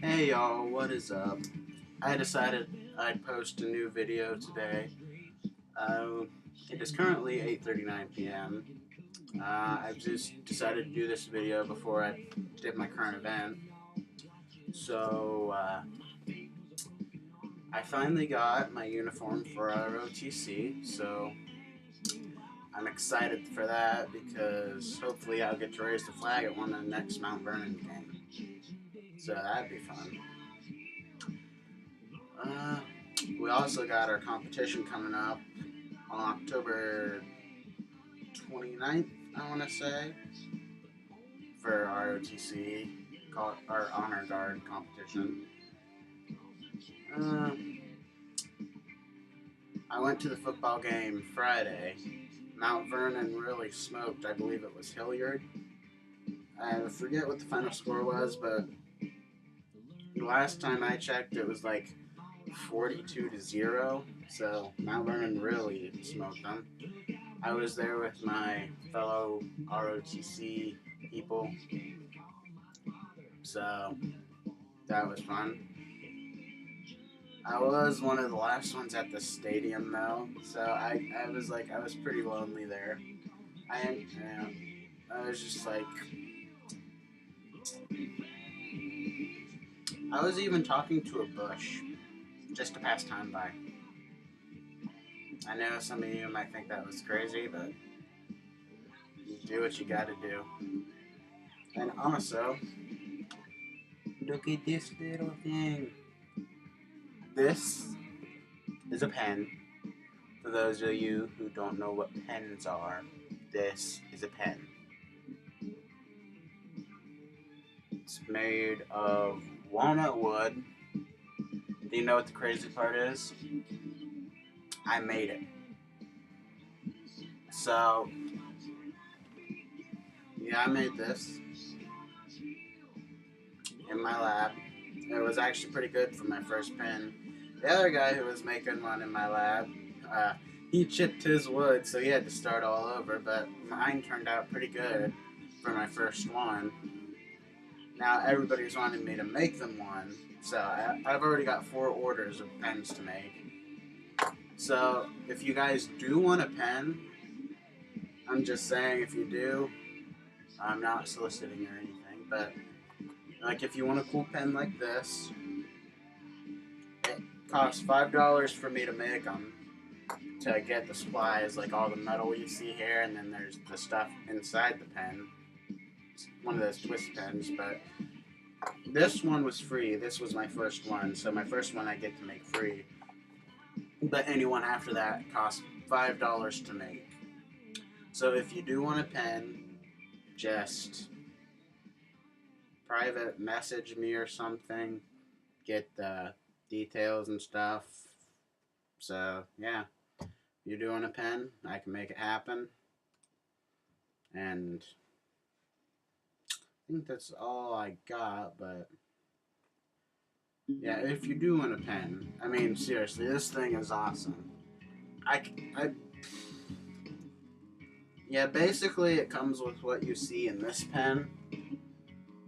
Hey y'all, what is up? I decided I'd post a new video today. It is currently 8:39 p.m. I've just decided to do this video before I did my current event. So, I finally got my uniform for ROTC, so I'm excited for that because hopefully I'll get to raise the flag at one of the next Mount Vernon game. So that'd be fun. Uh, we also got our competition coming up on October 29th, I want to say, for ROTC, called our Honor Guard competition. Uh, I went to the football game Friday. Mount Vernon really smoked. I believe it was Hilliard. I forget what the final score was, but the last time I checked, it was like 42-0. So Mount Vernon really smoked them. I was there with my fellow ROTC people, so that was fun. I was one of the last ones at the stadium though, so I was pretty lonely there. I was just like I was even talking to a bush just to pass time by. I know some of you might think that was crazy, but you do what you gotta do. And also, look at this little thing. This is a pen. For those of you who don't know what pens are, this is a pen. It's made of walnut wood. Do you know what the crazy part is? I made it. So, yeah, I made this in my lab. It was actually pretty good for my first pen. The other guy who was making one in my lab, he chipped his wood, so he had to start all over, but mine turned out pretty good for my first one. Now everybody's wanting me to make them one, so I've already got 4 orders of pens to make. So if you guys do want a pen, I'm just saying if you do, I'm not soliciting or anything, but like if you want a cool pen like this, it costs $5 for me to make them to get the supplies, like all the metal you see here, and then there's the stuff inside the pen. It's one of those twist pens, but this one was free. This was my first one, so my first one I get to make free. But anyone after that costs $5 to make. So if you do want a pen, just private message me or something, get the details and stuff. So yeah, if you're doing a pen, I can make it happen. And I think that's all I got, but yeah, if you do want a pen, I mean, seriously, this thing is awesome. I yeah, basically it comes with what you see in this pen.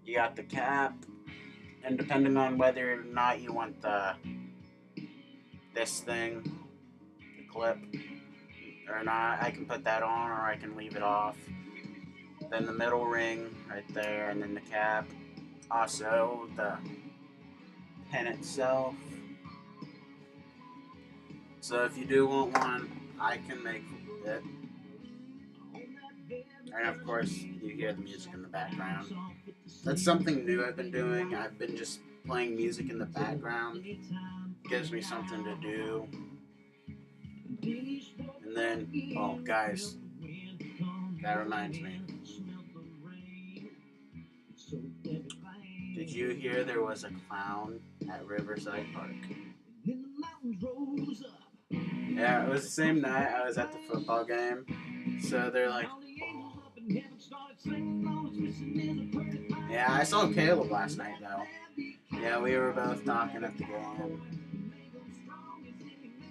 You got the cap, and depending on whether or not you want this thing, the clip, or not, I can put that on or I can leave it off. Then the middle ring right there, and then the cap. Also, the pen itself. So if you do want one, I can make it. And of course, you hear the music in the background. That's something new I've been doing. I've been just playing music in the background. Gives me something to do. And then, oh, guys, that reminds me. Did you hear there was a clown at Riverside Park? Yeah, it was the same night I was at the football game. So they're like, oh. Yeah, I saw Caleb last night though. Yeah, we were both talking at the game.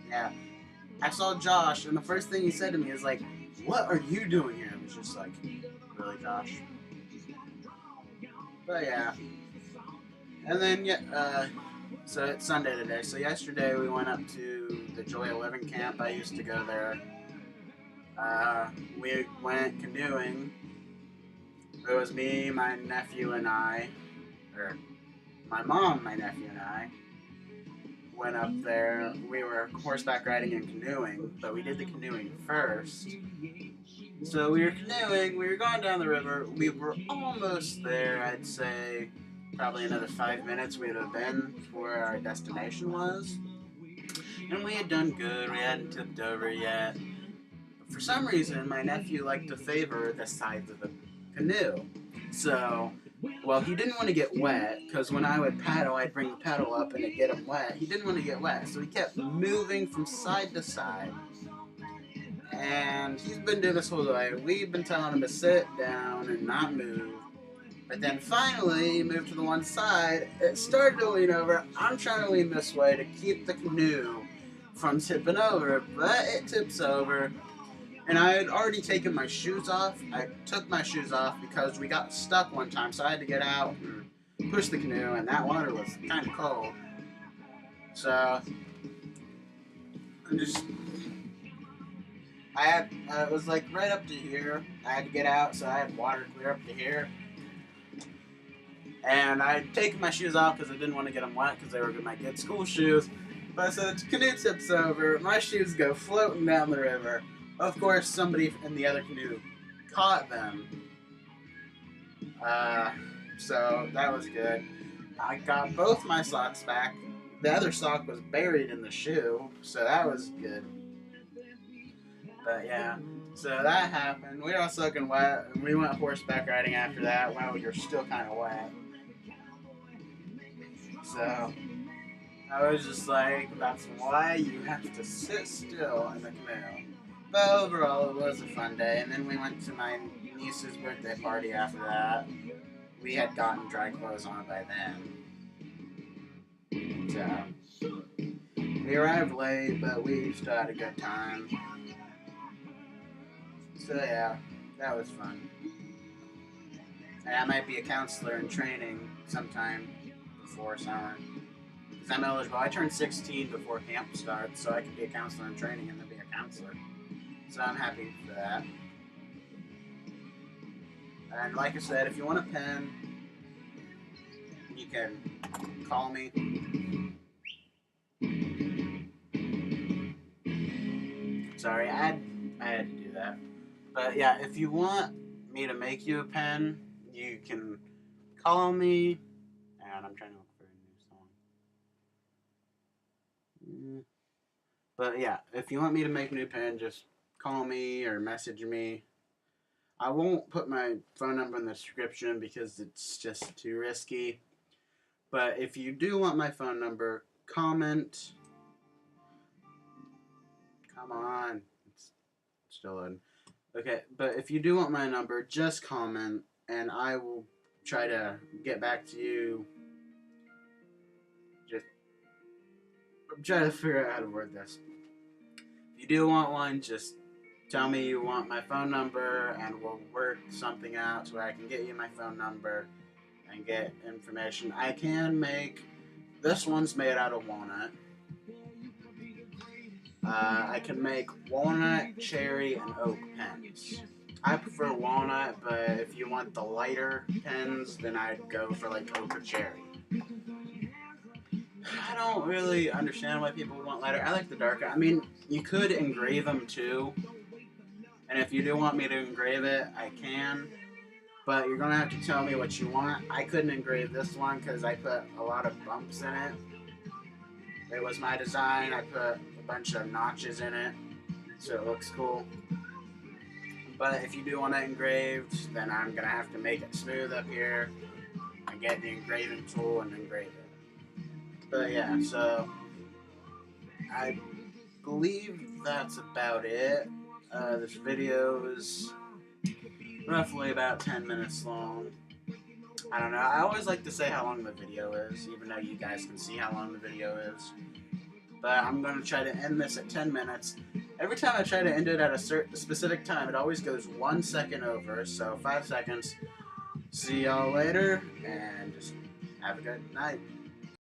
Yeah, I saw Josh, and the first thing he said to me is like, "What are you doing here?" I was just like, "Really, Josh?" But yeah, And then, yeah, so it's Sunday today. So yesterday we went up to the Joy of Living camp. I used to go there. We went canoeing. It was me, my nephew, and I, or my mom, my nephew, and I went up there. We were horseback riding and canoeing, but we did the canoeing first. So we were canoeing, we were going down the river. We were almost there, I'd say probably another 5 minutes we'd have been where our destination was. And we had done good, we hadn't tipped over yet. But for some reason, my nephew liked to favor the sides of the canoe. So, well, he didn't want to get wet, because when I would paddle, I'd bring the paddle up and it'd get him wet. He didn't want to get wet, so he kept moving from side to side. And he's been doing this whole way. We've been telling him to sit down and not move. But then finally, he moved to the one side. It started to lean over. I'm trying to lean this way to keep the canoe from tipping over, but it tips over. And I had already taken my shoes off. I took my shoes off because we got stuck one time, so I had to get out and push the canoe, and that water was kind of cold. So, it was like right up to here. I had to get out, so I had water clear up to here. And I'd taken my shoes off because I didn't want to get them wet because they were my good school shoes. But so the canoe tips over, my shoes go floating down the river. Of course, somebody in the other canoe caught them. So that was good. I got both my socks back. The other sock was buried in the shoe, so that was good. But yeah, so that happened. We were all soaking wet, and we went horseback riding after that. Well, you're still kind of wet. So I was just like, that's why you have to sit still in the canoe. But overall, it was a fun day. And then we went to my niece's birthday party after that. We had gotten dry clothes on by then. So we arrived late, but we still had a good time. So yeah, that was fun. And I might be a counselor in training sometime before summer. Because I'm eligible. I turned 16 before camp starts, so I could be a counselor in training and then be a counselor. So I'm happy for that. And like I said, if you want a pen, you can call me. Sorry, I had to do that. But yeah, if you want me to make you a pen, you can call me. And I'm trying to look for a new song. But yeah, if you want me to make a new pen, just call me or message me. I won't put my phone number in the description because it's just too risky. But if you do want my phone number, comment. Come on. It's still in. Okay, but if you do want my number, just comment and I will try to get back to you. I'm trying to figure out how to word this. If you do want one, just tell me you want my phone number and we'll work something out so I can get you my phone number and get information. I can make, this one's made out of walnut. I can make walnut, cherry, and oak pens. I prefer walnut, but if you want the lighter pens, then I'd go for like oak or cherry. I don't really understand why people would want lighter. I like the darker. I mean, you could engrave them too. And if you do want me to engrave it, I can. But you're going to have to tell me what you want. I couldn't engrave this one because I put a lot of bumps in it. It was my design. I put a bunch of notches in it so it looks cool. But if you do want it engraved, then I'm going to have to make it smooth up here and get the engraving tool and engrave it. But yeah, so I believe that's about it. This video is roughly about 10 minutes long. I don't know. I always like to say how long the video is, even though you guys can see how long the video is. But I'm going to try to end this at 10 minutes. Every time I try to end it at a specific time, it always goes 1 second over, so 5 seconds. See y'all later, and just Have a good night.